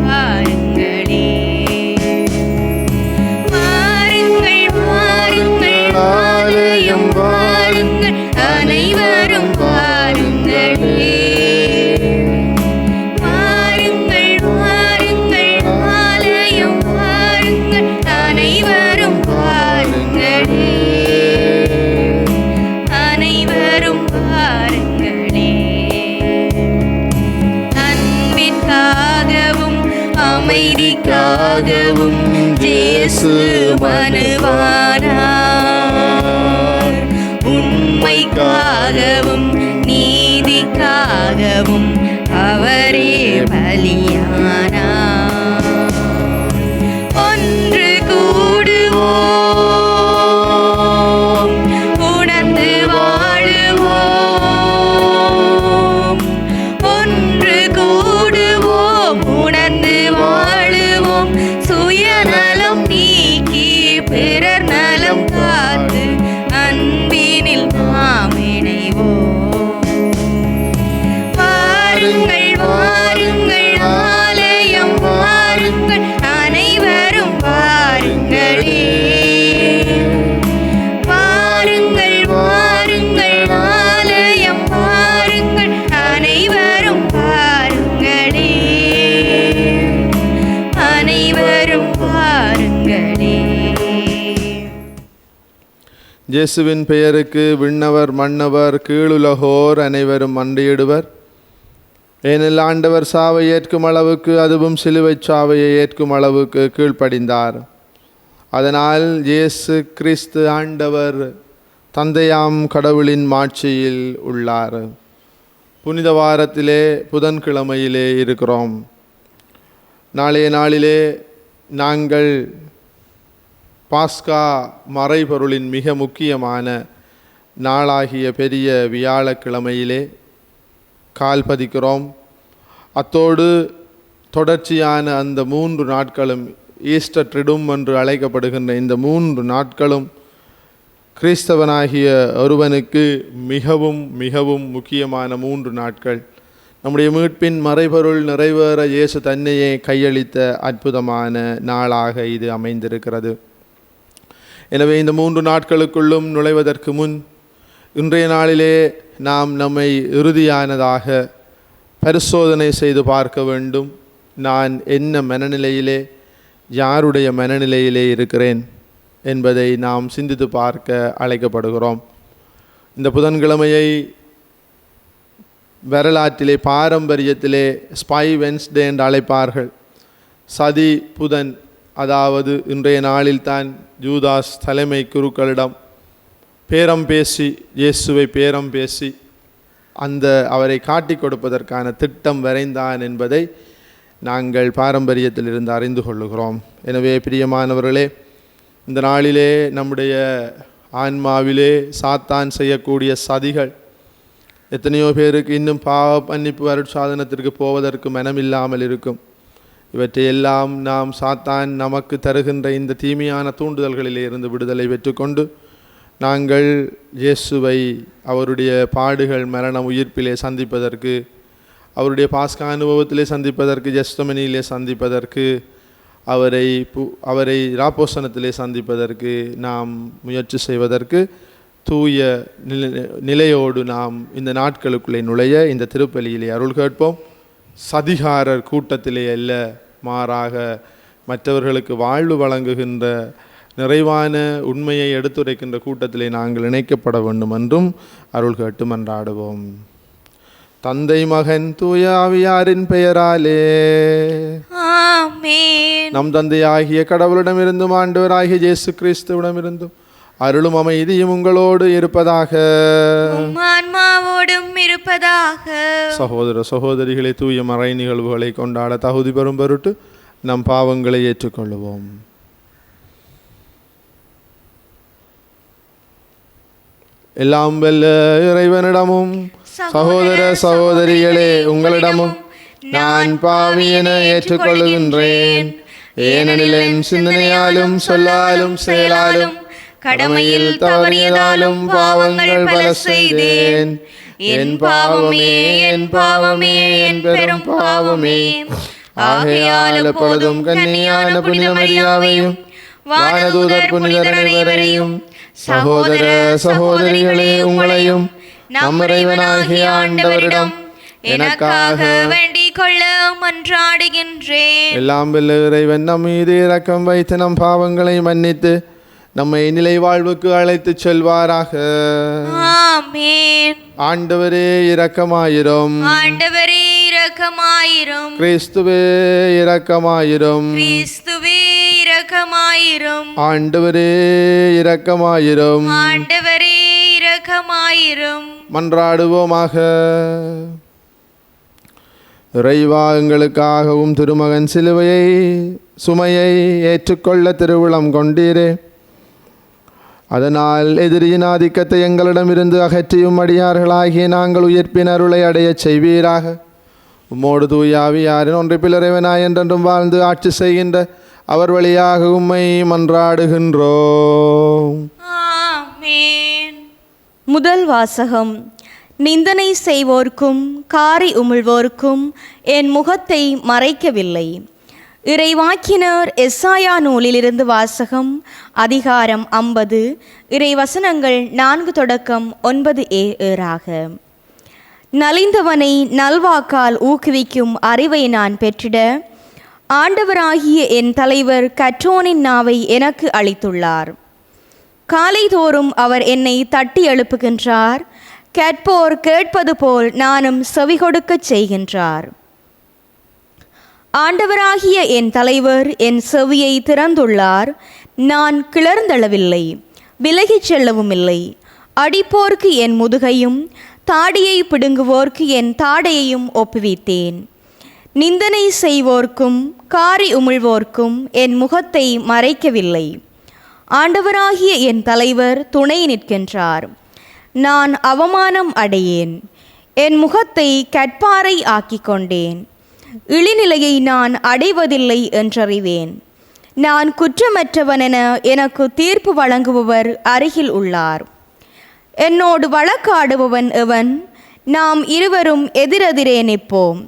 வாருங்களே. வாருங்கள் வாருங்கள் ஆலயம் வாருங்கள், அனைவரும் வாருங்களே. வாருங்கள் வாருங்கள் ஆலயம் வாருங்கள், அனைவரும் வாருங்களே. அனைவரும் வாருங்களே. அன்பிற்காகவும் அமைதிக்காகவும் இயேசு மனுவானார். உண்மைக்காகவும் நீதிக்காகவும் அவரே பலியானார். ஒன்று கூடுவோம், உணர்ந்து வாழுவோம். ஒன்று கூடுவோம், உணர்ந்து வாழுவோம். சுயநலம் நீக்கி பிறர் நலம் காத்து அன்பினில் நாம் இணைவோம். வாருங்கள் வாருங்கள் ஆலயம் வாருங்கள், அனைவரும் வாருங்களே. வாருங்கள் வாருங்கள் ஆலயம் வாருங்கள், அனைவரும் வாருங்களே. அனைவரும் வாருங்களே. இயேசுவின் பெயருக்கு விண்ணவர் மன்னவர் கீழுலகோர் அனைவரும் மண்டியிடுவர். ஏனெனில் ஆண்டவர் சாவை ஏற்கும் அளவுக்கு, அதுவும் சிலுவைச் சாவையை ஏற்கும் அளவுக்கு கீழ்ப்படிந்தார். அதனால் இயேசு கிறிஸ்து ஆண்டவர் தந்தையாம் கடவுளின் மாட்சியில் உள்ளார். புனித வாரத்திலே புதன்கிழமையிலே இருக்கிறோம். நாளைய நாளிலே நாங்கள் பாஸ்கா மறைபொருளின் மிக முக்கியமான நாளாகிய பெரிய வியாழக்கிழமையிலே கால் பதிக்கிறோம். அத்தோடு தொடர்ச்சியான அந்த 3 நாட்களும், ஈஸ்டர் ட்ரிடும் என்று அழைக்கப்படுகின்ற இந்த 3 நாட்களும் கிறிஸ்தவனாகிய ஒருவனுக்கு மிகவும் மிகவும் முக்கியமான 3 நாட்கள். நம்முடைய மீட்பின் மறைபொருள் நிறைவேற இயேசு தன்னையே கையளித்த அற்புதமான நாளாக இது அமைந்திருக்கிறது. எனவே இந்த 3 நாட்களுக்குள்ளும் நுழைவதற்கு முன் இன்றைய நாளிலே நாம் நம்மை இறுதியானதாக பரிசோதனை செய்து பார்க்க வேண்டும். நான் என்ன மனநிலையிலே, யாருடைய மனநிலையிலே இருக்கிறேன் என்பதை நாம் சிந்தித்து பார்க்க அழைக்கப்படுகிறோம். இந்த புதன்கிழமையை வரலாற்றிலே பாரம்பரியத்திலே ஸ்பை வென்ஸ்டே என்று அழைப்பார்கள். சதி புதன், அதாவது இன்றைய நாளில்தான் ஜூதாஸ் தலைமை குருக்களிடம் பேரம் பேசி, இயேசுவை பேரம் பேசி அவரை காட்டி கொடுப்பதற்கான திட்டம் வரைந்தான் என்பதை நாங்கள் பாரம்பரியத்தில் இருந்து அறிந்து கொள்ளுகிறோம். எனவே பிரியமானவர்களே, இந்த நாளிலே நம்முடைய ஆன்மாவிலே சாத்தான் செய்யக்கூடிய சதிகள் எத்தனையோ பேருக்கு இன்னும் பாவ மன்னிப்பு அருட்சாதனத்திற்கு போவதற்கு மனமில்லாமல் இருக்கும். இவற்றையெல்லாம் நாம் சாத்தான் நமக்கு தருகின்ற இந்த தீமையான தூண்டுதல்களிலே இருந்து விடுதலை பெற்றுக்கொண்டு நாங்கள் இயேசுவை அவருடைய பாடுகள் மரணம் உயிர்ப்பிலே சந்திப்பதற்கு, அவருடைய பாஸ்கா அனுபவத்திலே சந்திப்பதற்கு, ஜெஸ்டமனியிலே சந்திப்பதற்கு, அவரை ராப்போசனத்திலே சந்திப்பதற்கு நாம் முயற்சி செய்வதற்கு தூய நிலையோடு நாம் இந்த நாட்களுக்குள்ளே நுழைய இந்த திருப்பலியிலே அருள் கேட்போம். சதிகாரர் கூட்டத்திலே அல்ல, மாறாக மற்றவர்களுக்கு வாழ்வு வழங்குகின்ற நிறைவான உண்மையை எடுத்துரைக்கின்ற கூட்டத்திலே நாங்கள் இணைக்கப்பட வேண்டும் என்றும் அருள் கேட்டு மன்றாடுவோம். தந்தை மகன் தூய ஆவியாரின் பெயராலே ஆமென். நம் தந்தையாகிய கடவுளிடமிருந்தும் ஆண்டவராகிய இயேசு கிறிஸ்துவிடமிருந்தும் அருளும் அமைதியும் உங்களோடு இருப்பதாக, ஆன்மாவோடும் இருப்பதாக. சகோதர சகோதரிகளை தூய மறை நிகழ்வுகளை கொண்டாட தகுதி பெறும் பொருட்டு நம் பாவங்களை ஏற்றுக்கொள்வோம். எல்லாம் வல்ல இறைவனிடமும் சகோதர சகோதரிகளே உங்களிடமும் நான் பாவி என ஏற்றுக்கொள்கின்றேன். ஏனெனில் என் சிந்தனையாலும் சொல்லாலும் செயலாலும் கடமையில் தவறியதாலும் பாவங்கள் பல செய்தேன். என் பாவமே, என் பாவமே, என் பெரும் பாவமே. ஆகையால் எப்பொழுதும் கன்னியான புனித மரியாவையும் வானதூதர் புனிதர் அனைவரையும் சகோதர சகோதரிகளே உங்களையும் நம் இறைவனாகிய ஆண்டவரிடம் எனக்காக வேண்டிக் கொள்ள மன்றாடுகின்றேன். எல்லாம் வல்ல இறைவன் நம் மீது இரக்கம் வைத்து நம் பாவங்களை மன்னித்து நம்மை நிலை வாழ்வுக்கு அழைத்துச் செல்வாராக. ஆமென். ஆண்டவரே இரக்கமாயிரும். ஆண்டவரே இரக்கமாயிரும். கிறிஸ்துவே இரக்கமாயிரும். கிறிஸ்துவே இரக்கமாயிரும். ஆண்டவரே இரக்கமாயிரும். ஆண்டவரே இரக்கமாயிரும். மன்றாடுவோமாக. இறைவா, எங்களுக்காகவும் திருமகன் சிலுவையை சுமையை ஏற்றுக்கொள்ள திருவுளம் கொண்டீரே. அதனால் எதிரியின் ஆதிக்கத்தை எங்களிடமிருந்து அகற்றியும் அடியார்களாகிய நாங்கள் உயிர்ப்பின் அருளை அடையச் செய்வீராக. உம்மோடு தூயாவியாரின் ஒன்றிப்பில் இறைவனாய் என்றென்றும் வாழ்ந்து ஆட்சி செய்கின்ற அவர் வழியாக உம்மை மன்றாடுகின்றோம். ஆமென். முதல் வாசகம். நிந்தனை செய்வோர்க்கும் காரி உமிழ்வோர்க்கும் என் முகத்தை மறைக்கவில்லை. இறைவாக்கினர் எஸ்ஐயா நூலிலிருந்து வாசகம். அதிகாரம் 50, இறைவசனங்கள் 4 தொடக்கம் 9a. நலிந்தவனை நல்வாக்கால் ஊக்குவிக்கும் அறிவை நான் பெற்றிட ஆண்டவராகிய என் தலைவர் கற்றோனின் நாவை எனக்கு அளித்துள்ளார். காலைதோறும் அவர் என்னை தட்டி எழுப்புகின்றார். கேட்போர் கேட்பது போல் நானும் செவி கொடுக்கச் செய்கின்றார். ஆண்டவராகிய என் தலைவர் என் செவியை திறந்துள்ளார். நான் கிளர்ந்தளவில்லை, விலகிச் செல்லவும் இல்லை. அடிப்போர்க்கு என் முதுகையும் தாடியை பிடுங்குவோர்க்கு என் தாடையையும் ஒப்புவித்தேன். நிந்தனை செய்வோர்க்கும் காரி உமிழ்வோர்க்கும் என் முகத்தை மறைக்கவில்லை. ஆண்டவராகிய என் தலைவர் துணை நிற்கின்றார். நான் அவமானம் அடையேன். என் முகத்தை கற்பாறை ஆக்கிக் கொண்டேன். இழிநிலையை நான் அடைவதில்லை என்றறிவேன். நான் குற்றமற்றவனென எனக்கு தீர்ப்பு வழங்குபவர் அருகில் உள்ளார். என்னோடு வழக்காடுபவன் எவன்? நாம் இருவரும் எதிரெதிரே நிற்போம்.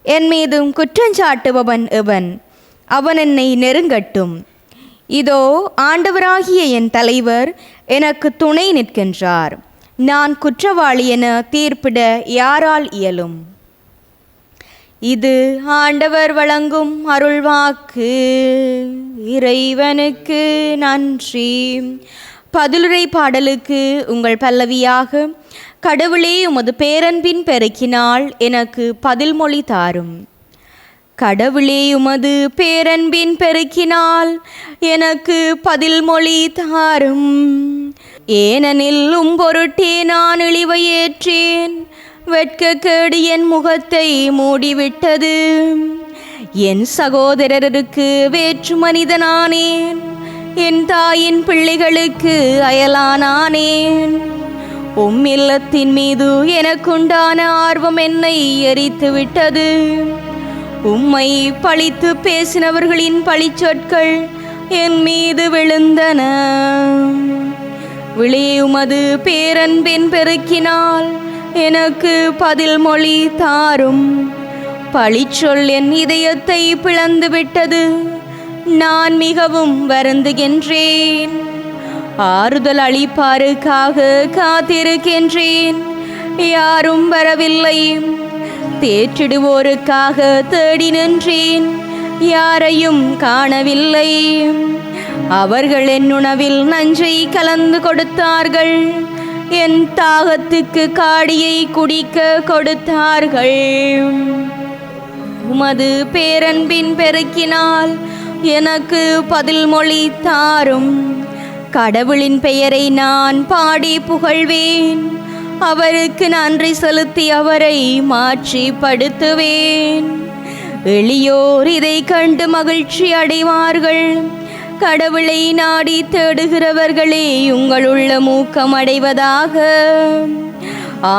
என் மீதும் குற்றஞ்சாட்டுபவன் எவன்? அவன் என்னை நெருங்கட்டும். இதோ ஆண்டவராகிய என் தலைவர் எனக்கு துணை நிற்கின்றார். நான் குற்றவாளி என தீர்ப்பிட யாரால் இயலும்? இது ஆண்டவர் வழங்கும் அருள்வாக்கு. இறைவனுக்கு நன்றி. பதிலுரை பாடலுக்கு உங்கள் பல்லவியாக, கடவுளே உமது பேரன்பின் பெருக்கினால் எனக்கு பதில்மொழி தாரும். கடவுளே உமது பேரன்பின் பெருக்கினால் எனக்கு பதில்மொழி தாரும். ஏனெனில் பொருட்டே நான் இழிவை ஏற்றேன். வெட்கக்கேடு என் முகத்தை மூடிவிட்டது. என் சகோதரருக்கு வேற்று மனிதனானேன். என் தாயின் பிள்ளைகளுக்கு அயலானானேன். இல்லத்தின் மீது எனக்குண்டான ஆர்வம் என்னை எரித்து விட்டது. உம்மை பழித்து பேசினவர்களின் பழிச்சொற்கள் என் மீது விழுந்தன. விழியுமது பேரன்பின் பெருக்கினால் எனக்கு பதில்மொழி தாரும். பழிச்சொல் என் இதயத்தை பிளந்து விட்டது. நான் மிகவும் வருந்துகின்றேன். ஆறுதல் அளிப்பாருக்காக காத்திருக்கின்றேன். யாரும் வரவில்லை. தேற்றிடுவோருக்காக தேடி நின்றேன். யாரையும் காணவில்லை. அவர்கள் என் உணவில் நஞ்சை கலந்து கொடுத்தார்கள். என் தாகத்துக்கு காடியை குடிக்க கொடுத்தார்கள். உமது பேரன்பின் பெருக்கினால் எனக்கு பதில்மொழி தாரும். கடவுளின் பெயரை நான் பாடி புகழ்வேன். அவருக்கு நன்றி செலுத்தி அவரை மாற்றிப்படுத்துவேன். எளியோர் இதை கண்டு மகிழ்ச்சி அடைவார்கள். கடவுளை நாடி தேடுகிறவர்களே உங்களுள்ள மூக்கம் அடைவதாக.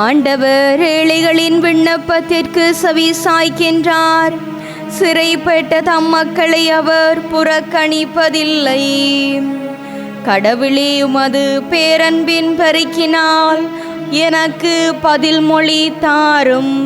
ஆண்டவர் ஏழைகளின் விண்ணப்பத்திற்கு செவி சாய்க்கின்றார். சிறைப்பட்ட தம் மக்களை அவர் புறக்கணிப்பதில்லை. கடவுளே உமது பேரன்பின் பெருக்கினால் எனக்கு பதில்மொழி தாரும்.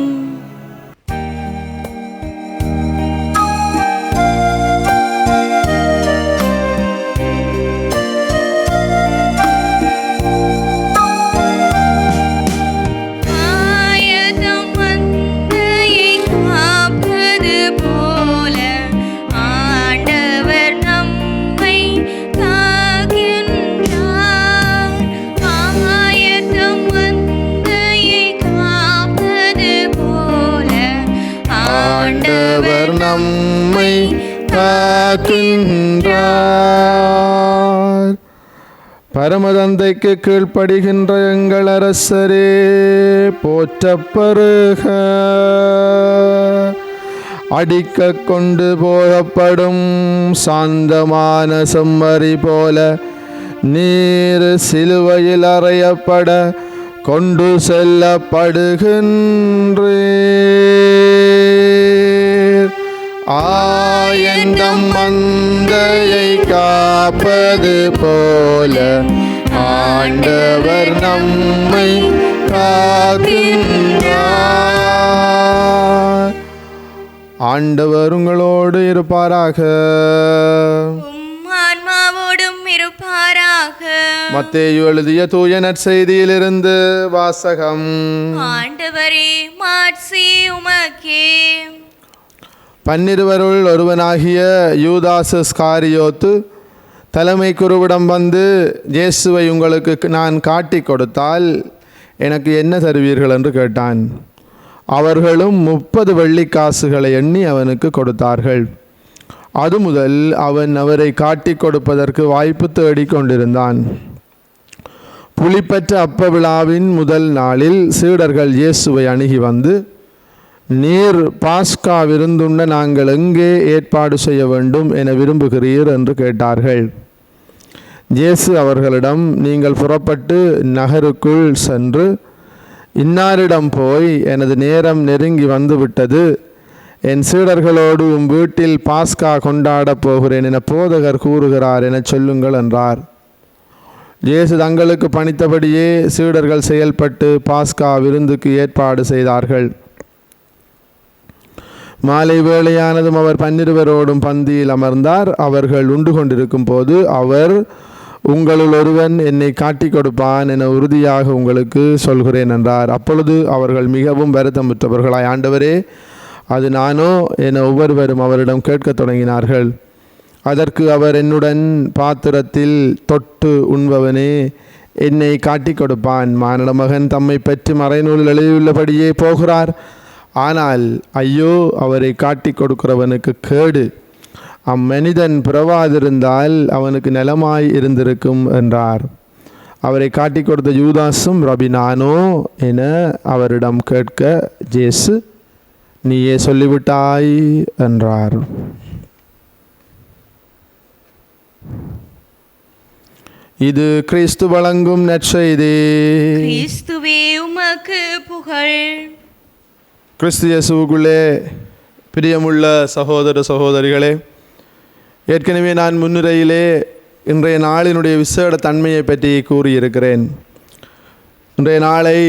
காக்கின்றார். பரமதந்தைக்கு கீழ்ப்படுகின்ற எங்கள் அரசரே போற்றப்பெறுக. அடிக்க கொண்டு போகப்படும் சாந்தமான செம்மறி போல நீர் சிலுவையில் அறையப்பட கொண்டு செல்லப்படுகின்றீர். ஆயந்தம் மந்தையை காப்பது போல ஆண்டவர் நம்மை காக்கின்றார். ஆண்டவர் உங்களோடு இருப்பாராக. உம் ஆன்மாவோடும் இருப்பாராக. மத்தேயு எழுதிய தூய நற்செய்தியிலிருந்து வாசகம். ஆண்டவரே மாட்சி உமக்கே. 12 ஒருவனாகிய யூதாஸ் இஸ்காரியோத்து தலைமை குருவிடம் வந்து, இயேசுவை உங்களுக்கு நான் காட்டி கொடுத்தால் எனக்கு என்ன தருவீர்கள் என்று கேட்டான். அவர்களும் 30 வெள்ளிக்காசுகளை எண்ணி அவனுக்கு கொடுத்தார்கள். அது முதல் அவன் அவரை காட்டி கொடுப்பதற்கு வாய்ப்பு தேடிக் கொண்டிருந்தான். புளிப்பற்ற அப்ப விழாவின் முதல் நாளில் சீடர்கள் இயேசுவை அணுகி வந்து, நீர் பாஸ்கா விருந்துண்ண நாங்கள் எங்கே ஏற்பாடு செய்ய வேண்டும் என விரும்புகிறீர் என்று கேட்டார்கள். இயேசு அவர்களிடம், நீங்கள் புறப்பட்டு நகருக்குள் சென்று இன்னாரிடம் போய், எனது நேரம் நெருங்கி வந்துவிட்டது, என் சீடர்களோடு வீட்டில் பாஸ்கா கொண்டாடப் போகிறேன் என போதகர் கூறுகிறார் என சொல்லுங்கள் என்றார். இயேசு தங்களுக்கு பணித்தபடியே சீடர்கள் செயல்பட்டு பாஸ்கா விருந்துக்கு ஏற்பாடு செய்தார்கள். மாலை வேளையானதும் அவர் 12 பந்தியில் அமர்ந்தார். அவர்கள் உண்டு கொண்டிருக்கும் போது அவர், உங்களுள் ஒருவன் என்னை காட்டி கொடுப்பான் என உறுதியாக உங்களுக்கு சொல்கிறேன் என்றார். அப்பொழுது அவர்கள் மிகவும் வருத்தமுற்றவர்களாய், ஆண்டவரே அது நானோ என ஒவ்வொருவரும் அவரிடம் கேட்கத் தொடங்கினார்கள். அதற்கு அவர், என்னுடன் பாத்திரத்தில் தொட்டு உண்பவனே என்னை காட்டி கொடுப்பான். மானிட மகன் தம்மை பற்றி மறைநூலில் எழுதியுள்ளபடியே போகிறார். ஆனால் ஐயோ அவரை காட்டி கொடுக்கிறவனுக்கு கேடு. அம்மனிதன் பிறவாதிருந்தால் அவனுக்கு நலமாய் இருந்திருக்கும் என்றார். அவரை காட்டி கொடுத்த யூதாசும், ரபி நானோ என அவரிடம் கேட்க, இயேசு, நீயே சொல்லிவிட்டாய் என்றார். இது கிறிஸ்து வழங்கும் நற்செய்தி. கிறிஸ்துவே உமக்கு புகழ். கிறிஸ்து இயேசுவுக்குள்ளே பிரியமுள்ள சகோதர சகோதரிகளே, ஏற்கனவே நான் முன்னுரையிலே இன்றைய நாளினுடைய விசேட தன்மையை பற்றி கூறியிருக்கிறேன். இன்றைய நாளை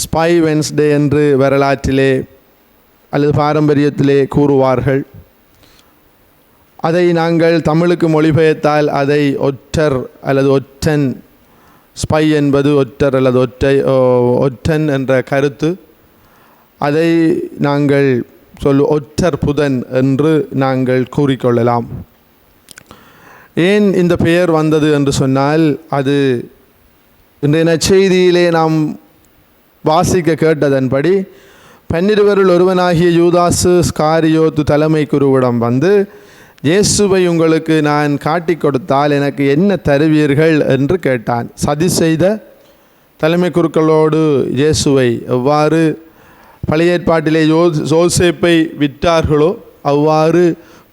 ஸ்பை வென்ஸ்டே என்று வரலாற்றிலே அல்லது பாரம்பரியத்திலே கூறுவார்கள். அதை நாங்கள் தமிழுக்கு மொழிபெயர்த்தால் அதை ஒற்றர் அல்லது ஒற்றன், ஸ்பை என்பது ஒற்றர் அல்லது ஒற்றன் என்ற கருத்து, அதை நாங்கள் ஒற்றர் புதன் என்று நாங்கள் கூறிக்கொள்ளலாம். ஏன் இந்த பெயர் வந்தது என்று சொன்னால், அது இன்றைய நற்செய்தியிலே நாம் வாசிக்க கேட்டதன்படி 12 ஒருவனாகிய யூதாசு ஸ்காரியோத்து தலைமை குருவிடம் வந்து, இயேசுவை உங்களுக்கு நான் காட்டி கொடுத்தால் எனக்கு என்ன தருவீர்கள் என்று கேட்டான். சதி செய்த தலைமை குருக்களோடு இயேசுவை எவ்வாறு பழைய ஏற்பாட்டிலே யோசேப்பை விற்றார்களோ அவ்வாறு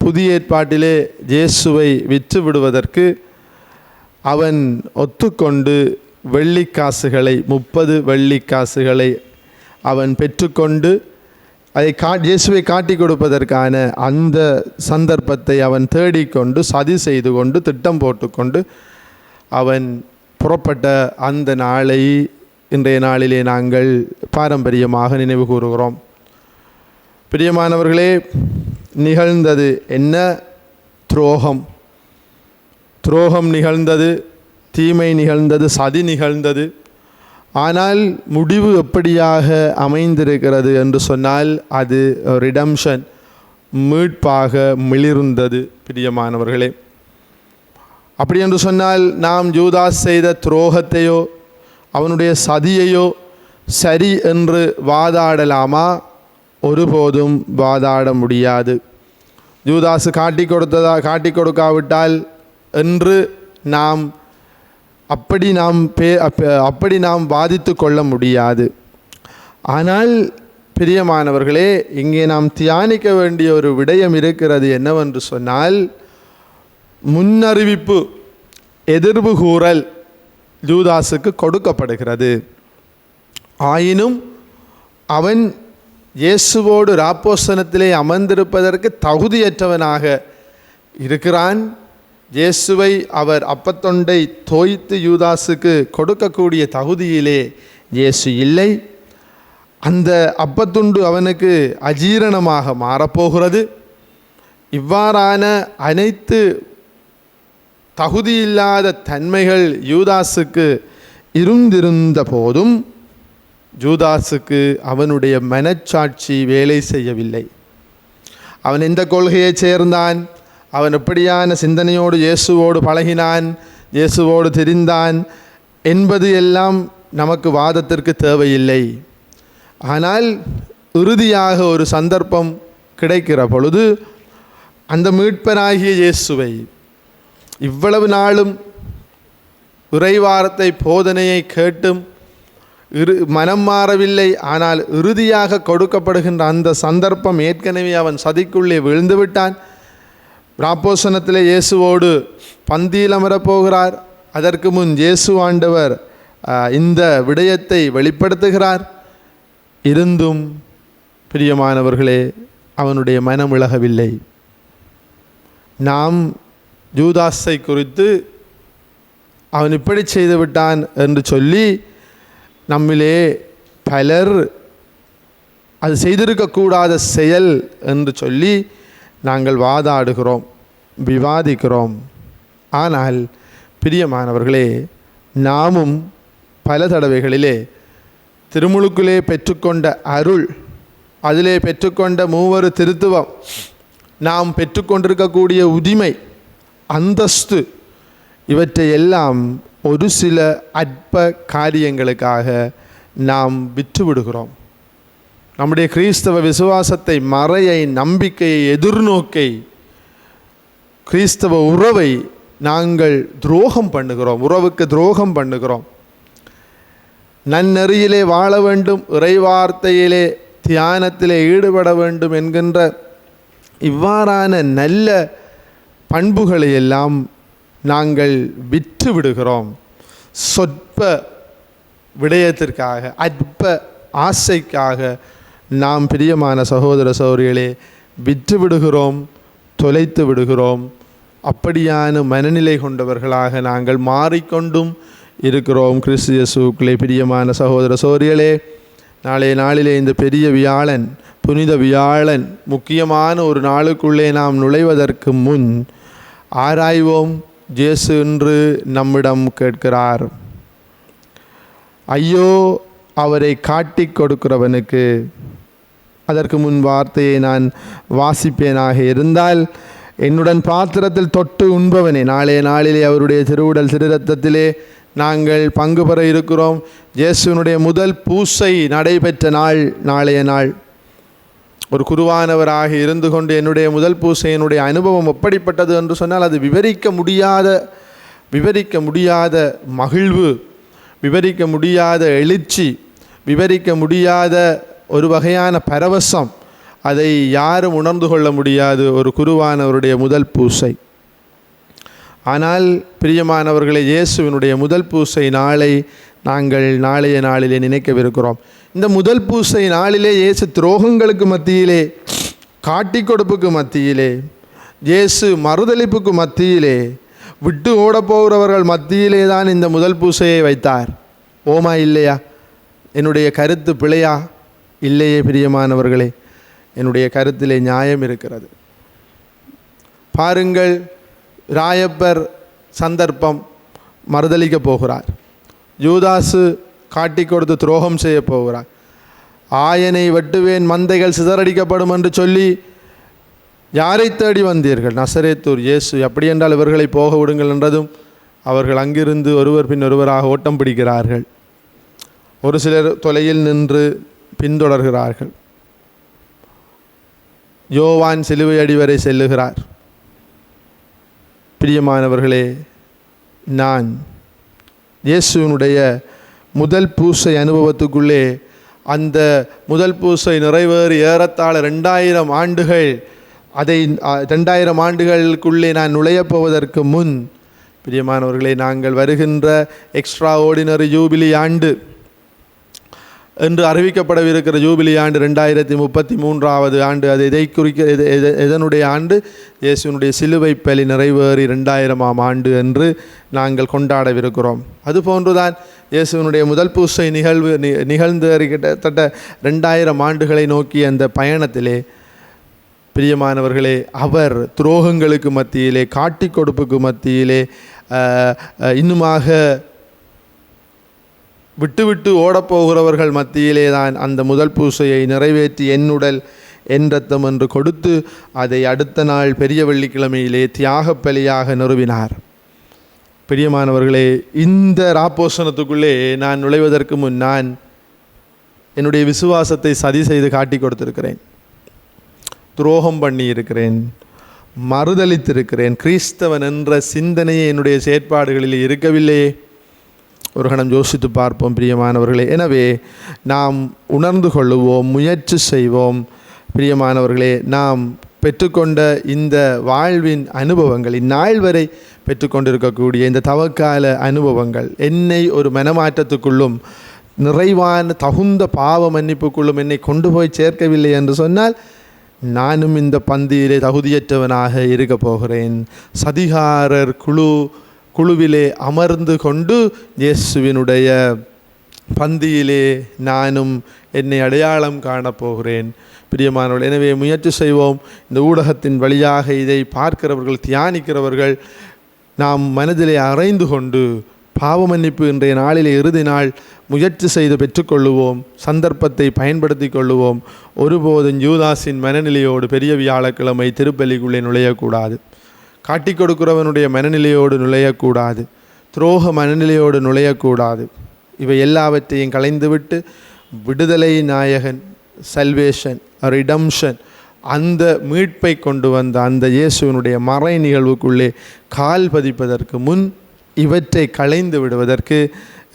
புதிய ஏற்பாட்டிலே இயேசுவை விற்று விடுவதற்கு அவன் ஒத்துக்கொண்டு வெள்ளிக்காசுகளை 30 வெள்ளிக்காசுகளை அவன் பெற்றுக்கொண்டு அதை இயேசுவை காட்டி கொடுப்பதற்கான அந்த சந்தர்ப்பத்தை அவன் தேடிக்கொண்டு சதி செய்து கொண்டு திட்டம் போட்டுக்கொண்டு அவன் புறப்பட்ட அந்த நாளை இன்றைய நாளிலே நாங்கள் பாரம்பரியமாக நினைவு கூறுகிறோம். பிரியமானவர்களே, நிகழ்ந்தது என்ன? துரோகம் நிகழ்ந்தது, தீமை நிகழ்ந்தது, சதி நிகழ்ந்தது. ஆனால் முடிவு எப்படியாக அமைந்திருக்கிறது என்று சொன்னால் அது ரிடம்ஷன், மீட்பாக மிளிர்ந்தது. பிரியமானவர்களே, அப்படி என்று சொன்னால் நாம் யூதாஸ் செய்த துரோகத்தையோ அவனுடைய சதியையோ சரி என்று வாதாடலாமா? ஒருபோதும் வாதாட முடியாது. யூதாசு காட்டி கொடுக்காவிட்டால் என்று நாம் அப்படி நாம் வாதித்து கொள்ள முடியாது. ஆனால் பிரியமானவர்களே, இங்கே நாம் தியானிக்க வேண்டிய ஒரு விடயம் இருக்கிறது. என்னவென்று சொன்னால், முன்னறிவிப்பு, எதிர்வு கூறல் யூதாசுக்கு கொடுக்கப்படுகிறது. ஆயினும் அவன் இயேசுவோடு ராப்போசனத்திலே அமர்ந்திருப்பதற்கு தகுதியற்றவனாக இருக்கிறான். இயேசுவை அவர் அப்பத்தொண்டை தோய்த்து யூதாசுக்கு கொடுக்கக்கூடிய தகுதியிலே இயேசு இல்லை. அந்த அப்பத்துண்டு அவனுக்கு அஜீரணமாக மாறப்போகிறது. இவ்வாறான அனைத்து தகுதியில்லாத தன்மைகள் யூதாசுக்கு இருந்திருந்த போதும் யூதாசுக்கு அவனுடைய மனச்சாட்சி வேலை செய்யவில்லை. அவன் எந்த கொள்கையை சேர்ந்தான், அவன் எப்படியான சிந்தனையோடு இயேசுவோடு பழகினான், இயேசுவோடு தெரிந்தான் என்பது எல்லாம் நமக்கு வாதத்திற்கு தேவையில்லை. ஆனால் இறுதியாக ஒரு சந்தர்ப்பம் கிடைக்கிற பொழுது அந்த மீட்பராகிய இயேசுவை இவ்வளவு நாளும் இறைவார்த்தை போதனையை கேட்டும் மனம் மாறவில்லை. ஆனால் இறுதியாக கொடுக்கப்படுகின்ற அந்த சந்தர்ப்பம் ஏற்கனவே அவன் சதிக்குள்ளே விழுந்து விட்டான். ராப்போசனத்திலே இயேசுவோடு பந்தியில் அமரப்போகிறார். அதற்கு முன் இயேசு ஆண்டவர் இந்த விடயத்தை வெளிப்படுத்துகிறார். இருந்தும் பிரியமானவர்களே, அவனுடைய மனம் இளகவில்லை. நாம் யூதாஸை குறித்து அவன் இப்படி செய்து விட்டான் என்று சொல்லி நம்மிலே பலர் அது செய்திருக்கக்கூடாத செயல் என்று சொல்லி நாங்கள் வாதாடுகிறோம், விவாதிக்கிறோம். ஆனால் பிரியமானவர்களே, நாமும் பல தடவைகளிலே திருமுழுக்கிலே பெற்றுக்கொண்ட அருள், அதிலே பெற்றுக்கொண்ட மூவரு திருத்துவம், நாம் பெற்றுக்கொண்டிருக்கக்கூடிய உரிமை, அந்தஸ்து, இவற்றை எல்லாம் ஒரு சில அற்ப காரியங்களுக்காக நாம் விற்றுவிடுகிறோம். நம்முடைய கிறிஸ்தவ விசுவாசத்தை, மறையை, நம்பிக்கையை, எதிர்நோக்கை, கிறிஸ்தவ உறவை நாங்கள் துரோகம் பண்ணுகிறோம், உறவுக்கு துரோகம் பண்ணுகிறோம். நன்னெறியிலே வாழ வேண்டும், இறைவார்த்தையிலே தியானத்திலே ஈடுபட வேண்டும் என்கின்ற இவ்வாறான நல்ல பண்புகளை எல்லாம் நாங்கள் விற்று விடுகிறோம். சொற்ப விடயத்திற்காக, அற்ப ஆசைக்காக நாம் பிரியமான சகோதர சகோதரிகளே விற்று விடுகிறோம், தொலைத்து விடுகிறோம். அப்படியான மனநிலை கொண்டவர்களாக நாங்கள் மாறிக்கொண்டும் இருக்கிறோம். கிறிஸ்து இயேசுவுக்குள்ளே பிரியமான சகோதர சகோதரிகளே, நாளைய நாளிலே இந்த பெரிய வியாழன், புனித வியாழன், முக்கியமான ஒரு நாளுக்குள்ளே நாம் நுழைவதற்கு முன் ஆராய்வோம். இயேசு என்று நம்மிடம் கேட்கிறார், ஐயோ அவரை காட்டி கொடுக்கிறவனுக்கு. அதற்கு முன் வார்த்தையை நான் வாசிப்பேனாக இருந்தால், என்னுடன் பாத்திரத்தில் தொட்டு உண்பவனே. நாளைய நாளிலே அவருடைய திருவுடல் திருரத்தத்திலே நாங்கள் பங்கு பெற இருக்கிறோம். இயேசுவினுடைய முதல் பூசை நடைபெற்ற நாள் நாளைய நாள். ஒரு குருவானவராக இருந்து கொண்டு என்னுடைய முதல் பூசையினுடைய அனுபவம் எப்படிப்பட்டது என்று சொன்னால், அது விவரிக்க முடியாத மகிழ்வு, விவரிக்க முடியாத எழுச்சி, விவரிக்க முடியாத ஒரு வகையான பரவசம். அதை யாரும் உணர்ந்து கொள்ள முடியாது ஒரு குருவானவருடைய முதல் பூசை. ஆனால் பிரியமானவர்களே, இயேசுவினுடைய முதல் பூசை நாளை நாங்கள் நாளைய நாளிலே நினைக்கவிருக்கிறோம். இந்த முதல் பூசை நாளிலே இயேசு துரோகங்களுக்கு மத்தியிலே, காட்டி கொடுப்புக்கு மத்தியிலே, இயேசு மறுதளிப்புக்கு மத்தியிலே, விட்டு ஓடப்போகிறவர்கள் மத்தியிலே தான் இந்த முதல் பூசையை வைத்தார். ஓமா இல்லையா? என்னுடைய கருத்து பிழையா? இல்லையே பிரியமானவர்களே, என்னுடைய கருத்திலே நியாயம் இருக்கிறது. பாருங்கள், ராயப்பர் சந்தர்ப்பம், மறுதளிக்க போகிறார். யூதாசு காட்டி கொடுத்து துரோகம் செய்ய போகிறார். ஆயனை வெட்டுவேன், மந்தைகள் சிதறடிக்கப்படும் என்று சொல்லி யாரை தேடி வந்தீர்கள்? நசரேத்தூர் இயேசு. அப்படி என்றால் இவர்களை போக விடுங்கள் என்றதும் அவர்கள் அங்கிருந்து ஒருவர் பின் ஒருவராக ஓட்டம் பிடிக்கிறார்கள். ஒரு சிலர் தொலையில் நின்று பின்தொடர்கிறார்கள். யோவான் சிலுவை அடி வரை செல்லுகிறார். பிரியமானவர்களே, நான் இயேசுவினுடைய முதல் பூசை அனுபவத்துக்குள்ளே, அந்த முதல் பூசை நிறைவேறி ஏறத்தாழ 2000 ஆண்டுகள், அதை 2000 ஆண்டுகளுக்குள்ளே நான் நுழையப் போவதற்கு முன், பிரியமானவர்களே, நாங்கள் வருகின்ற எக்ஸ்ட்ரா ஆர்டினரி ஜூபிலி ஆண்டு என்று அறிவிக்கப்படவிருக்கிற ஜூபிலி ஆண்டு 2033 ஆண்டு, அது இதை எதனுடைய ஆண்டு? இயேசுவினுடைய சிலுவை பலி நிறைவேறி 2000ஆம் ஆண்டு என்று நாங்கள் கொண்டாடவிருக்கிறோம். அதுபோன்றுதான் இயேசுவினுடைய முதல் பூசை நிகழ்ந்து கிட்டத்தட்ட 2000 ஆண்டுகளை நோக்கி அந்த பயணத்திலே, பிரியமானவர்களே, அவர் துரோகங்களுக்கு மத்தியிலே, காட்டி கொடுப்புக்கு மத்தியிலே, இன்னுமாக விட்டு ஓடப்போகிறவர்கள் மத்தியிலே தான் அந்த முதல் பூசையை நிறைவேற்றி என் உடல் என் இரத்தம் என்று கொடுத்து அதை அடுத்த நாள் பெரிய வெள்ளிக்கிழமையிலே தியாக பலியாக நிறுவினார். பிரியமானவர்களே, இந்த ராப்போசனத்துக்குள்ளே நான் நுழைவதற்கு முன் நான் என்னுடைய விசுவாசத்தை சதி செய்து காட்டி கொடுத்திருக்கிறேன், துரோகம் பண்ணி இருக்கிறேன், மறுதலித்திருக்கிறேன். கிறிஸ்தவன் என்ற சிந்தனையே என்னுடைய செயற்பாடுகளில் இருக்கவில்லையே. ஒரு கணம் யோசித்து பார்ப்போம் பிரியமானவர்களே. எனவே நாம் உணர்ந்து கொள்ளுவோம், முயற்சி செய்வோம். பிரியமானவர்களே, நாம் பெற்றுக்கொண்ட இந்த வாழ்வின் அனுபவங்கள், இந்நாள் வரை பெற்றுக்கொண்டிருக்கக்கூடிய இந்த தவக்கால அனுபவங்கள் என்னை ஒரு மனமாற்றத்துக்குள்ளும் நிறைவான தகுந்த பாவ மன்னிப்புக்குள்ளும் என்னை கொண்டு போய் சேர்க்கவில்லை என்று சொன்னால், நானும் இந்த பந்தியிலே தகுதியற்றவனாக இருக்க போகிறேன். சதிகாரர் குழுவிலே அமர்ந்து கொண்டு இயேசுவினுடைய பந்தியிலே நானும் என்னை அடையாளம் காணப்போகிறேன். பிரியமானவர்கள், எனவே முயற்சி செய்வோம். இந்த ஊடகத்தின் வழியாக இதை பார்க்கிறவர்கள், தியானிக்கிறவர்கள் நாம் மனதிலே அறைந்து கொண்டு பாவ மன்னிப்பு இன்றைய நாளிலே இறுதி நாள் முயற்சி செய்து பெற்றுக்கொள்ளுவோம். சந்தர்ப்பத்தை பயன்படுத்தி கொள்ளுவோம். ஒருபோதும் யூதாஸின் மனநிலையோடு பெரிய வியாழக்கிழமை திருப்பலிக்குள்ளே நுழையக்கூடாது. காட்டி கொடுக்கிறவனுடைய மனநிலையோடு நுழையக்கூடாது. துரோக மனநிலையோடு நுழையக்கூடாது. இவை எல்லாவற்றையும் களைந்துவிட்டு விடுதலை நாயகன், சல்வேஷன், ரிடம்ஷன், அந்த மீட்பை கொண்டு வந்த அந்த இயேசுவினுடைய மறை நிகழ்வுக்குள்ளே கால் பதிப்பதற்கு முன் இவற்றை களைந்து விடுவதற்கு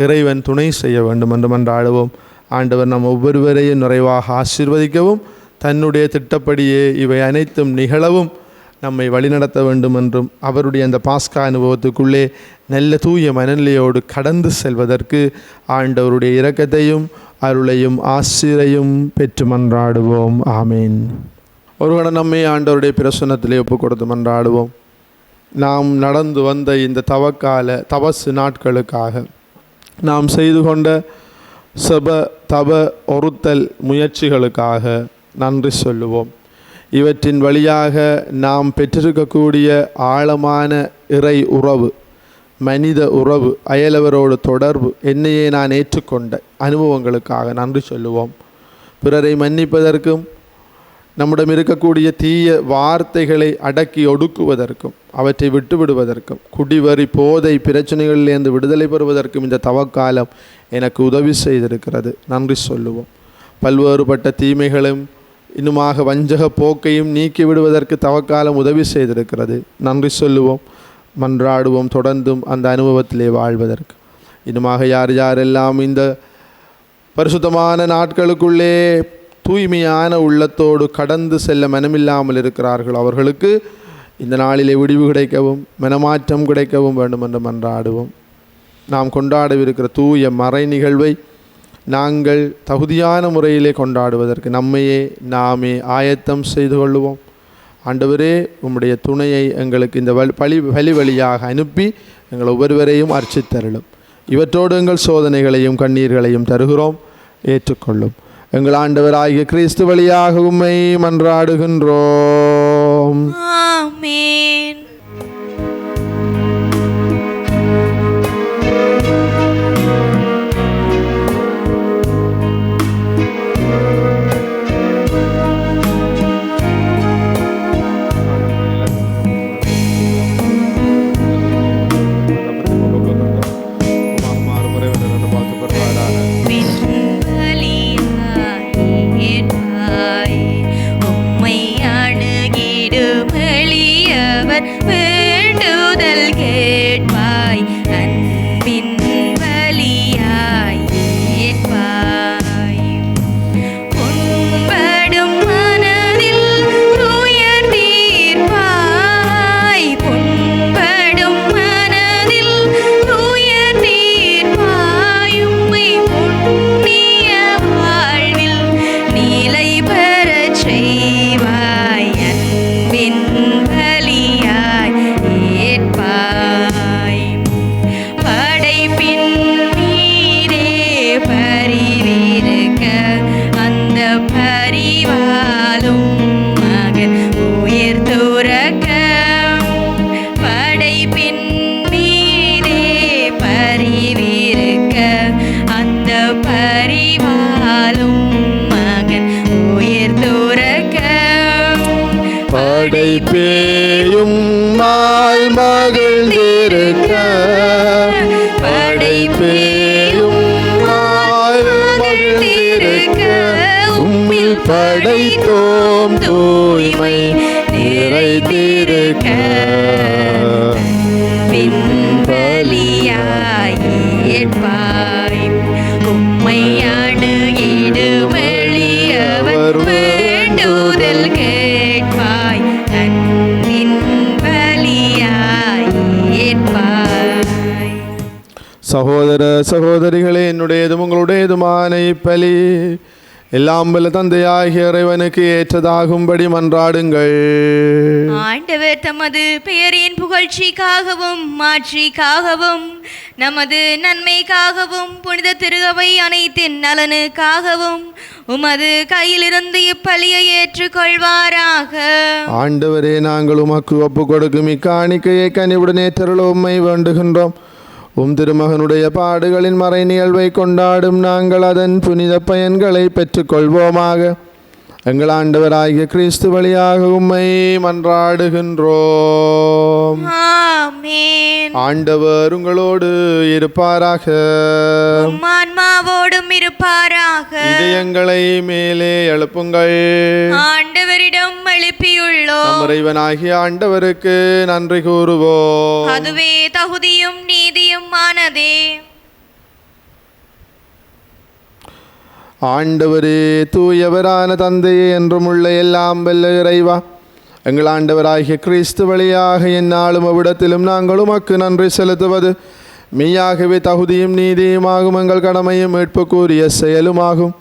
இறைவன் துணை செய்ய வேண்டும் என்று மன்றாடுவோம். ஆண்டவர் நம் ஒவ்வொருவரையும் நிறைவாக ஆசீர்வதிக்கவும், தன்னுடைய திட்டப்படியே இவை அனைத்தும் நிகழவும் நம்மை வழிநடத்த வேண்டும் என்றும், அவருடைய அந்த பாஸ்கா அனுபவத்துக்குள்ளே நல்ல தூய மனநிலையோடு கடந்து செல்வதற்கு ஆண்டவருடைய இரக்கத்தையும் அருளையும் ஆசிரையும் பெற்று மன்றாடுவோம். ஆமீன். ஒருவன் நம்மை ஆண்டவருடைய பிரசன்னத்திலே ஒப்பு கொடுத்து மன்றாடுவோம். நாம் நடந்து வந்த இந்த தவசு நாட்களுக்காக நாம் செய்து கொண்ட செப தப ஒருத்தல் முயற்சிகளுக்காக நன்றி சொல்லுவோம். இவற்றின் வழியாக நாம் பெற்றிருக்கக்கூடிய ஆழமான இறை உறவு, மனித உறவு, அயலவரோடு தொடர்பு, என்னையே நான் ஏற்றுக்கொண்ட அனுபவங்களுக்காக நன்றி சொல்லுவோம். பிறரை மன்னிப்பதற்கும், நம்மிடம் இருக்கக்கூடிய தீய வார்த்தைகளை அடக்கி ஒடுக்குவதற்கும், அவற்றை விட்டுவிடுவதற்கும், குடிவரி போதை பிரச்சனைகளிலிருந்து விடுதலை பெறுவதற்கும் இந்த தவக்காலம் எனக்கு உதவி செய்திருக்கிறது. நன்றி சொல்லுவோம். பல்வேறுபட்ட தீமைகளும் இன்னுமாக வஞ்சக போக்கையும் நீக்கி விடுவதற்கு தவக்காலம் உதவி செய்திருக்கிறது. நன்றி சொல்லுவோம், மன்றாடுவோம் தொடர்ந்தும் அந்த அனுபவத்திலே வாழ்வதற்கு. இன்னுமாக யாரெல்லாம் இந்த பரிசுத்தமான நாட்களுக்குள்ளே தூய்மையான உள்ளத்தோடு கடந்து செல்ல மனமில்லாமல் இருக்கிறார்கள், அவர்களுக்கு இந்த நாளிலே விடிவு கிடைக்கவும் மனமாற்றம் கிடைக்கவும் வேண்டும் என்று மன்றாடுவோம். நாம் கொண்டாடவிருக்கிற தூய மறை நிகழ்வை நாங்கள் தகுதியான முறையிலே கொண்டாடுவதற்கு நம்மையே நாமே ஆயத்தம் செய்து கொள்ளுவோம். ஆண்டவரே, உம்முடைய துணையை எங்களுக்கு இந்த பலி வழியாக அனுப்பி எங்கள் ஒவ்வொருவரையும் அர்ச்சித்தருளும். இவற்றோடு எங்கள் சோதனைகளையும் கண்ணீர்களையும் தருகிறோம், ஏற்றுக்கொள்ளும். எங்கள் ஆண்டவராகிய கிறிஸ்து வழியாக உம்மை மன்றாடுகின்றோம். ஆமென். உம்மை வேண்டுதல் கேட்பாய் அன்பின் பலியாய் ஏற்பாய் புண்படும் மனதில் துயர் தீர்ப்பாய் புண்படும் மனதில் துயர் தீர்ப்பாய் உம்மை புண்ணிய வாழ்வில் நிலை பெறச் செய்வாய் அன்பின் பலியாய் ஏற்பாய் படைப்பின் மீதே பரிவிருக்க அந்த பரிவாலும் மகன் உயிர் துறக்க படைப்பின் மீதே பரிவிருக்க அந்த பரிவாலும் மகன் உயிர் துறக்க படைப்பேயும் மால் மகிழ்ந்திருக்க படைப்பேயும் மால் மகிழ்ந்திருக்க உம்மில் படைத்தோம் தூய்மை நிறைந்திருக்க பின் பலியாய் ஏற்பாய் உம்மை அணுகிடும் எளியவர் வேண்டுதல் கேட்பாய் அன்பின் பலியாய் ஏற்பாய். சகோதர சகோதரிகளே, என்னுடையதும் உங்களுடையதுமான இப்பலி எல்லாம் வல்ல தந்தையாகிய இறைவனுக்கு ஏற்றதாகும்படி மன்றாடுங்கள். ஆண்டவர் தமது பெயரின் புகழ்ச்சிக்காகவும் மாட்சிக்காகவும் நமது நன்மைக்காகவும் புனித திருகவை அனைத்தின் நலனுக்காகவும் உமது கையிலிருந்து இப்பலியை ஏற்றுக்கொள்வாராக. ஆண்டவரே, நாங்கள் உமக்கு ஒப்பு கொடுக்கும் இக்காணிக்கையை கனிவுடன் ஏற்றருள உம்மை வேண்டுகின்றோம். திருமகனுடைய பாடுகளின் மறை நிகழ்வை கொண்டாடும் நாங்கள் அதன் புனித பயன்களை பெற்றுக்கொள்வோமாக. எங்கள் ஆண்டவராகிய கிறிஸ்து வழியாக உம்மை மன்றாடுகின்றோம். ஆமென். ஆண்டவர் உங்களோடு இருப்பாராக. உம் ஆன்மாவோடும் இருப்பாராக. இதயங்களை மேலே எழுப்புங்கள். ஆண்டவரிடம் எழுப்பியுள்ளோம். நம் இறைவனாகிய ஆண்டவருக்கு நன்றி கூறுவோம். அதுவே தகுதியும் நீதியும் ஆனதே. ஆண்டவரே, தூயவரான தந்தையே, என்றும் உள்ள எல்லாம் வல்ல இறைவா, எங்கள் ஆண்டவராகிய கிறிஸ்து வழியாக எந்நாளும் அவ்விடத்திலும் நாங்கள் உமக்கு நன்றி செலுத்துவது மெய்யாகவே தகுதியும் நீதியுமாகும். எங்கள் கடமையும் மீட்புக்குரிய செயலுமாகும்.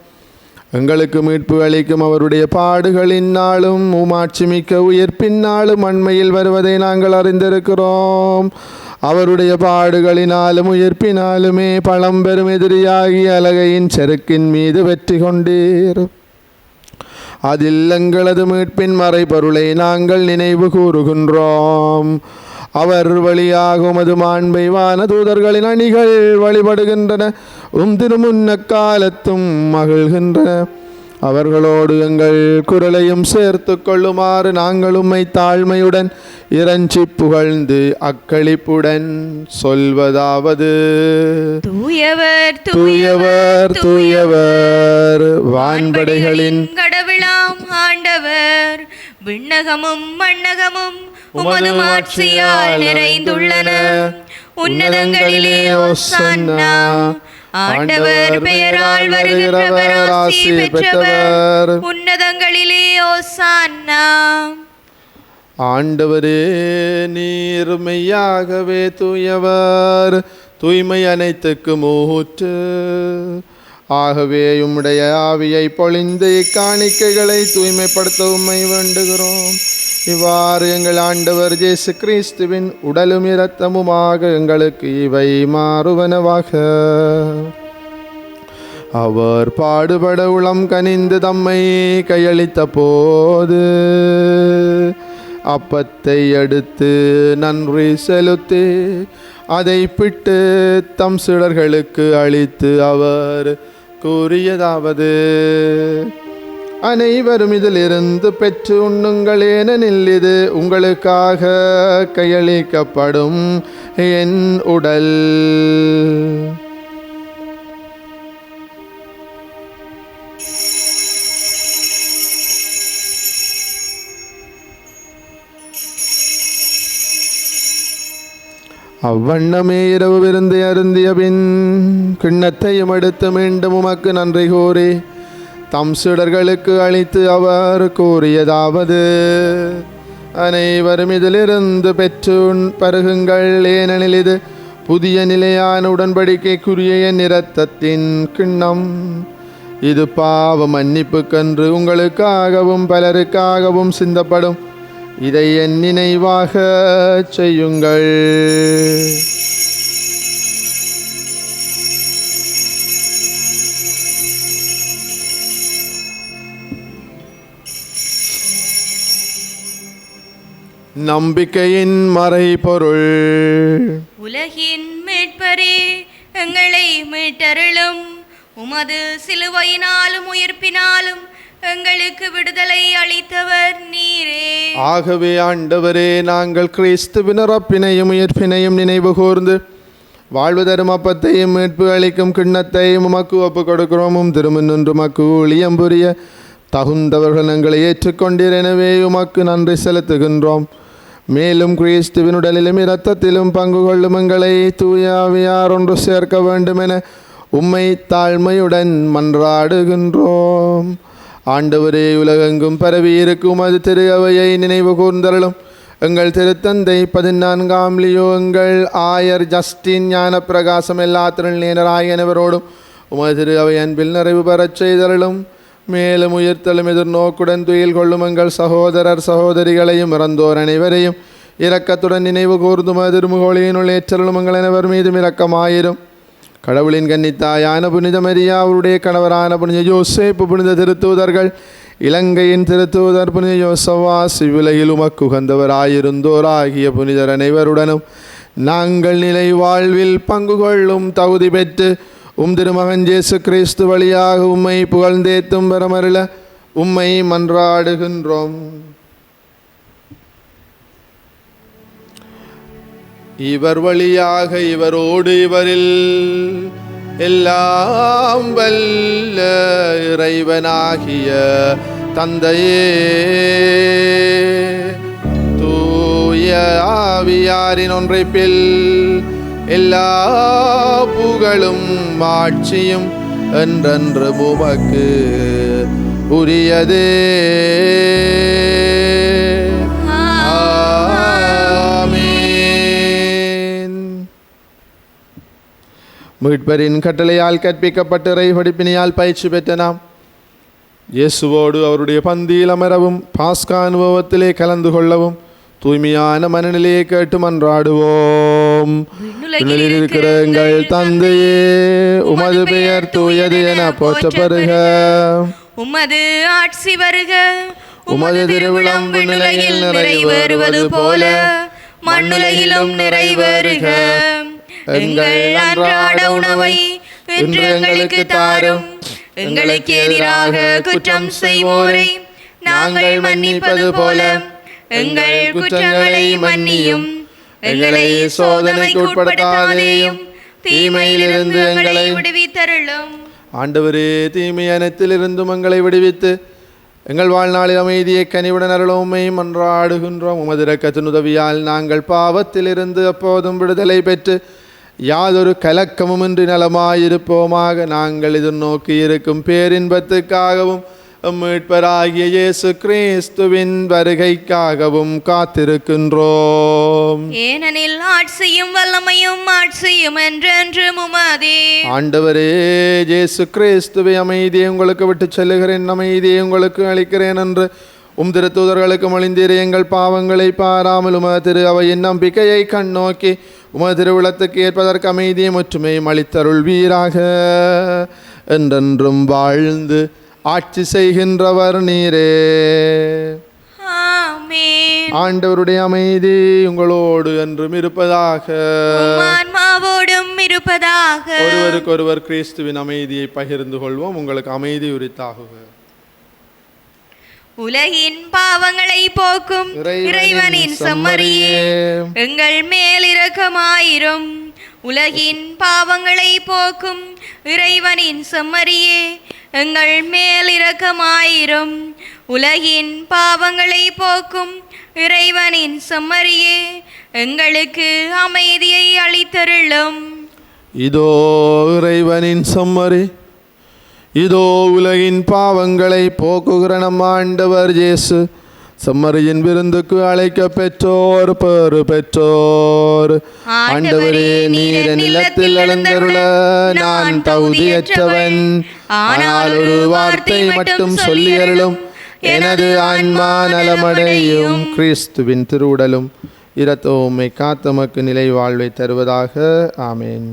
எங்களுக்கு மீட்பு அளிக்கும் அவருடைய பாடுகளின் நாளும் உமாட்சிமிக்க உயிர்ப்பின் நாளும் அண்மையில் வருவதை நாங்கள் அறிந்திருக்கிறோம். அவருடைய பாடுகளினாலும் உயிர்ப்பினாலுமே பழம்பெரும் எதிரியாகி அலகையின் செருக்கின் மீது வெற்றி கொண்டீர். அதில் எங்களது மீட்பின் மறைபொருளை நாங்கள் நினைவு கூறுகின்றோம். அவர் வழியாக உமது மாண்பை வான தூதர்களின் அணிகள் வழிபடுகின்றன. திருமுன்ன காலத்தும் மகிழ்கின்றன. அவர்களோடு எங்கள் குரலையும் சேர்த்து கொள்ளுமாறு நாங்கள் உம்மை தாழ்மையுடன் இறைஞ்சி புகழ்ந்து அக்களிப்புடன் சொல்வதாவது: தூயவர் தூயவர் தூயவர், வான்படைகளின் கடவுளாம் ஆண்டவர். விண்ணகமும் மண்ணகமும் உமது மாட்சியால் நிறைந்துள்ளன. உன்னதங்களிலே ஓசன்னா. ஆண்டவர் பெயரால் வருகிறவர் ஆசி பெற்றவர். உன்னதங்களிலே ஓசன்னா. ஆண்டவரே, நீர் மெய்யாகவே தூயவர், தூய்மை அனைத்துக்கும் ஊற்று. ஆகவே உம்முடைய ஆவியை பொழிந்து இக்காணிக்கைகளை தூய்மைப்படுத்த உம்மை வேண்டுகிறோம். இவ்வாறு எங்கள் ஆண்டவர் இயேசு கிறிஸ்துவின் உடலும் இரத்தமுமாக எங்களுக்கு இவை மாறுவனவாக. அவர் பாடுபட உளம் கனிந்து தம்மை கையளித்த போது அப்பத்தை எடுத்து நன்றி செலுத்தி அதை பிட்டு தம் சீடர்களுக்கு அளித்து அவர் கூறியதாவது: அனைவரும் இதிலிருந்து பெற்று உண்ணுங்கள், ஏனெனில் இது உங்களுக்காக கையளிக்கப்படும் என் உடல். அவ்வண்ணமே இரவு விருந்து அருந்திய பின் கிண்ணத்தையும் எடுத்து மீண்டும் உமக்கு நன்றி கூறி தம் சீடர்களுக்கு அளித்து அவர் கூறியதாவது: அனைவரும் இதிலிருந்து பெற்று பருகுங்கள், ஏனெனில் இது புதிய நிலையான உடன்படிக்கைக்குரிய என் இரத்தத்தின் கிண்ணம். இது பாவ மன்னிப்புக்கென்று உங்களுக்காகவும் பலருக்காகவும் சிந்தப்படும். இதை என் நினைவாக செய்யுங்கள். நம்பிக்கையின் மறைபொருள். உலகின் மீட்பரே, எங்களை மீட்டருளும். உமது சிலுவையினாலும் உயிர்ப்பினாலும் எங்களுக்கு விடுதலை அளித்தவர் நீரே. ஆகவே ஆண்டவரே, நாங்கள் கிறிஸ்துவின் இறப்பினையும் உயிர்ப்பினையும் நினைவு கூர்ந்து வாழ்வு தரும் அப்பத்தையும் மீட்பு அளிக்கும் கிண்ணத்தையும் உமக்கு ஒப்புக் கொடுக்கிறோமும். திருமுன்னின்று உமக்கு ஊழியம் புரிய தகுந்தவர்கள் எங்களை ஏற்றுக்கொண்டீர். எனவே உமக்கு நன்றி செலுத்துகின்றோம். மேலும் கிறிஸ்துவின் உடலிலும் இரத்தத்திலும் பங்கு கொள்ளும் எங்களை தூய ஆவியார் ஒன்று சேர்க்க வேண்டும் என உம்மை தாழ்மையுடன் மன்றாடுகின்றோம். ஆண்டவரே, உலகெங்கும் பரவி இருக்கும் அது திரு அவையை நினைவு கூர்ந்தருளும். எங்கள் திருத்தந்தை 14ஆம் லியோ, எங்கள் ஆயர் ஜஸ்டின், ஞான பிரகாசம், எல்லா திருநீனராயனவரோடும் உமது திரு அவை அன்பில் நிறைவு பெறச் செய்தருளும். மேலும் உயிர்த்தலும் எதிர்நோக்குடன் துயில் கொள்ளும் எங்கள் சகோதரர் சகோதரிகளையும் இறந்தோர் அனைவரையும் இரக்கத்துடன் நினைவு கூர்ந்தும் திருமுகோளியினுள் ஏற்றலும் எங்கள் அனைவர் மீதும் இரக்கமாயிரும். கடவுளின் கன்னித்தாயான புனித மரியா, அவருடைய கணவரான புனித யோசேப்பு, புனித திருத்தூதர்கள், இலங்கையின் திருத்தூதர் புனித யோசவா, சிவிலையில் உமக்கு உகந்தவராயிருந்தோராகிய புனிதர் அனைவருடனும் நாங்கள் நிலை வாழ்வில் பங்கு கொள்ளும் தகுதி பெற்று திருமகன் இயேசு கிறிஸ்து வழியாக உம்மை புகழ்ந்தேத்தும் பெறமருள உம்மை மன்றாடுகின்றோம். இவர் வழியாக இவரோடு இவரில் எல்லாம் வல்ல இறைவனாகிய தந்தையே, தூய ஆவியாரின் ஒன்றைப்பில் எல்லா புகழும் ஆட்சியும் என்றென்று உமக்கு உரியதே. மீட்பரின் கட்டளையால் கற்பிக்கப்பட்டு இறை படிப்பினையால் பயிற்சி பெற்ற நாம் இயேசுவோடு அவருடைய பந்தியில் அமரவும் பாஸ்கா அனுபவத்திலே கலந்து கொள்ளவும் தூய்மையான மனநிலையை கேட்டு மன்றாடுவோம். இருக்கிற எங்கள் தந்தையே, உமது பெயர் தூயது என போற்றப்பெறுக. உமது ஆட்சி வருக. உமது திருவிழம் விண்ணுலகில் நிறைவேறுவது போல மண்ணுலகிலும் நிறைவேறுக. எங்கள் அன்றாட உணவை இன்று எங்களுக்கு தாரும். எங்களுக்கு எதிராக குற்றம் செய்வோரை நாங்கள் மன்னிப்பது போல எங்கள் குற்றங்களை மன்னியும். எங்களை சோதனைக்கு உட்படுத்தாதேயும், தீமையிலிருந்து எங்களை விடுவித்தருளும். ஆண்டவரே, தீமை அனைத்திலிருந்தும் எங்களை விடுவித்து எங்கள் வாழ்நாளில் அமைதியை கனிவுடன் அருளும் உம்மை மன்றாடுகின்றோம். உமது இரக்கத்தின் உதவியால் நாங்கள் பாவத்திலிருந்து எப்போதும் விடுதலை பெற்று யாதொரு கலக்கமுமின்றி நலமாயிருப்போமாக. நாங்கள் எதிர்நோக்கி இருக்கும் பேரின்பத்துக்காகவும் மீட்பராகிய இயேசு கிறிஸ்துவின் வருகைக்காகவும் காத்திருக்கின்றோம். ஏனெனில் ஆட்சியும் வல்லமையும் ஆட்சியும் என்றென்றும் உமதே. ஆண்டவரே இயேசு கிறிஸ்துவை, அமைதியை உங்களுக்கு விட்டு செல்லுகிறேன், அமைதியை உங்களுக்கு அளிக்கிறேன் என்று திருத்தூதர்களுக்கு மொழிந்தீர். எங்கள் பாவங்களை பாராமல் உமது திரு அவையின் நம்பிக்கையை கண்ணோக்கி உமது திருவிழத்துக்கு ஏற்பதற்கு அமைதியும் ஒற்றுமையும் அளித்தருள்வீராக. என்றென்றும் வாழ்ந்து ஆட்சி செய்கின்றவர் நீரே. ஆமென். ஆண்டவருடைய அமைதி உங்களோடு என்றும் இருப்பதாக. ஆன்மாவோடும் இருப்பதாக. ஒருவருக்கொருவர் கிறிஸ்துவின் அமைதியை பகிர்ந்து கொள்வோம். உங்களுக்கு அமைதி உரித்தாகுக. உலகின் பாவங்களை போக்கும் இறைவனின் செம்மறியே, எங்கள் மேல் இரக்கமாயிரும். உலகின் பாவங்களை போக்கும் இறைவனின் செம்மறியே, எங்கள் மேல் இரக்கமாயிரும். உலகின் பாவங்களை போக்கும் இறைவனின் செம்மறியே, எங்களுக்கு அமைதியை அளித்தருளும். இதோ இறைவனின் செம்மறி, இதோ உலகின் பாவங்களை போக்குகிற நம் ஆண்டவர் இயேசு செம்மறியின் விருந்துக்கு அழைக்க பெற்றோர் பேறு பெற்றோர். ஆண்டவரே, நீர் என் இல்லத்தில் எழுந்தருள நான் தகுதியற்றவன். ஆனால் ஒரு வார்த்தை மட்டும் சொல்லியருளும், எனது ஆன்மா நலமடையும். கிறிஸ்துவின் திருவுடலும் இரத்தமும்மை காத்தமக்கு நிலை வாழ்வை தருவதாக. ஆமேன்.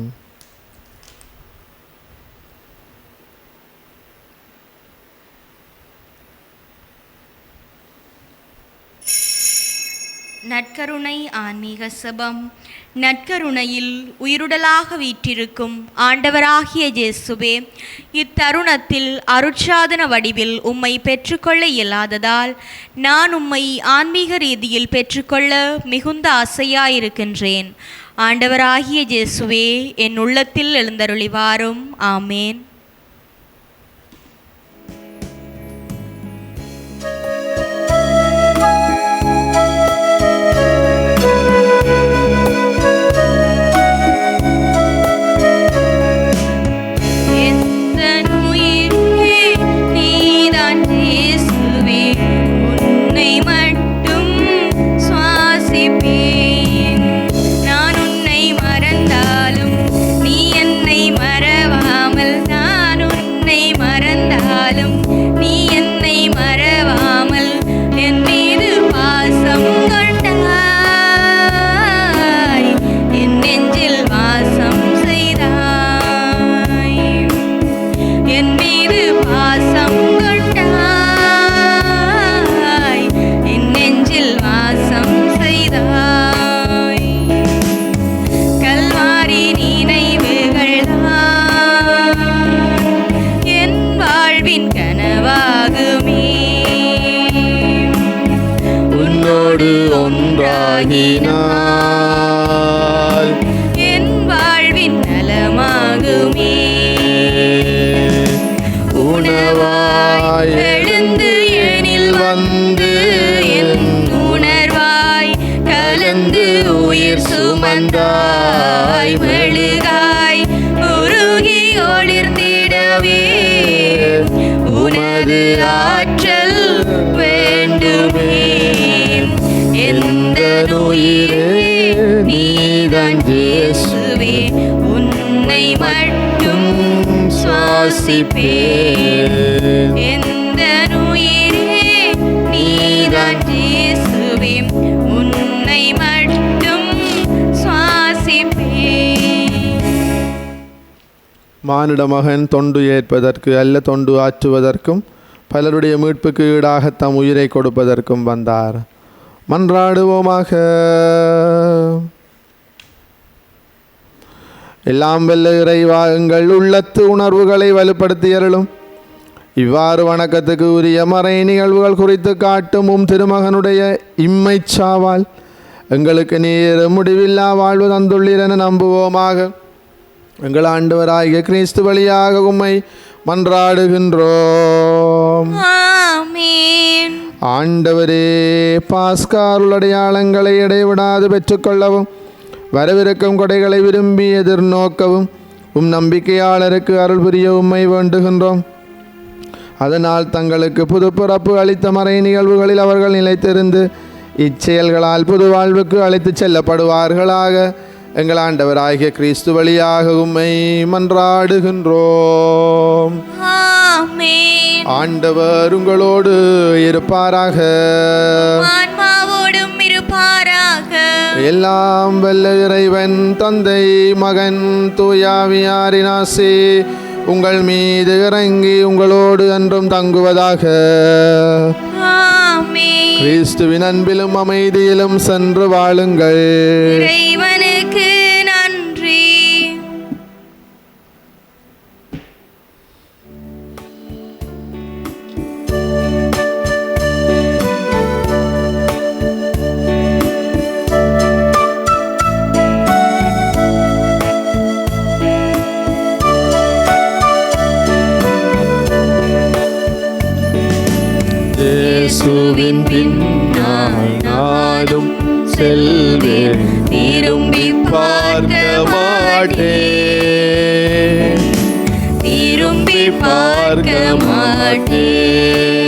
நற்கருணை ஆன்மீக செபம். நற்கருணையில் உயிருடலாக வீற்றிருக்கும் ஆண்டவராகிய இயேசுவே, இத்தருணத்தில் அருட்சாதன வடிவில் உம்மை பெற்றுக்கொள்ள இயலாததால் நான் உம்மை ஆன்மீக ரீதியில் பெற்றுக்கொள்ள மிகுந்த ஆசையாயிருக்கின்றேன். ஆண்டவராகிய இயேசுவே, என் உள்ளத்தில் எழுந்தருளிவாரும். ஆமேன். ஒன்றாகினால் என் வாழ்வின் நலமாகுமே. உணவாய் எழுந்து எனில் வந்து என் உணர்வாய் கலந்து உயிர் சுமந்தாய். மெழுகாய் உருகி ஒளிர்ந்திடவே உனது ஆற்றல் வேண்டுமே. எந்த உயிரே நீதான் இயேசுவே, உன்னை மட்டும் சுவாசிப்பேன். எந்த உயிரே நீதான் இயேசுவே, உன்னை மட்டும் சுவாசிப்பேன். மானிட மகன் தொண்டு ஏற்பதற்கு அல்ல, தொண்டு ஆற்றுவதற்கும் பலருடைய மீட்புக்கு ஈடாக தம் உயிரை கொடுப்பதற்கும் வந்தார். மன்றாடுவோமாக. எல்லாம் வெல்ல இறைவா, எங்கள் உள்ளத்து உணர்வுகளை வலுப்படுத்தியருளும். இவ்வாறு வணக்கத்துக்கு உரிய மறை நிகழ்வுகள் குறித்து காட்டும் திருமகனுடைய இம்மைச்சாவால் எங்களுக்கு நீர் முடிவில்லா வாழ்வு தந்துள்ளீர் என நம்புவோமாக. எங்கள் ஆண்டவராகிய கிறிஸ்து வழியாக உம்மை மன்றாடுகின்றோம். ஆமென். ஆண்டவரே, பாஸ்காருள் அடையாளங்களை இடைவிடாது பெற்றுக்கொள்ளவும் வரவிருக்கும் கொடைகளை விரும்பி எதிர்நோக்கவும் நம்பிக்கையாளருக்கு அருள் புரிய உம்மை வேண்டுகின்றோம். அதனால் தங்களுக்கு புது பிறப்பு அளித்த மறை நிகழ்வுகளில் அவர்கள் நிலைத்திருந்து இச்செயல்களால் புது வாழ்வுக்கு அழைத்து செல்லப்படுவார்களாக. எங்கள் ஆண்டவராகிய கிறிஸ்து வழியாக உம்மை மன்றாடுகின்றோம். ஆமென். ஆண்டவர் உங்களோடு இருப்பாராக. ஆன்மாவோடும் இருப்பாராக. எல்லாம் வல்ல இறைவன் தந்தை, மகன், தூயாவியாரின் ஆசி உங்கள் மீது இறங்கி உங்களோடு என்றும் தங்குவதாக. ஆமென். கிறிஸ்துவின் அன்பிலும் அமைதியிலும் சென்று வாழுங்கள். இறைவனுக்கு நன்றி. இயேசுவின் பின்னால் நாடும் செல்வேன், திரும்பி பார்க்க மாட்டேன், திரும்பி பார்க்க மாட்டேன்.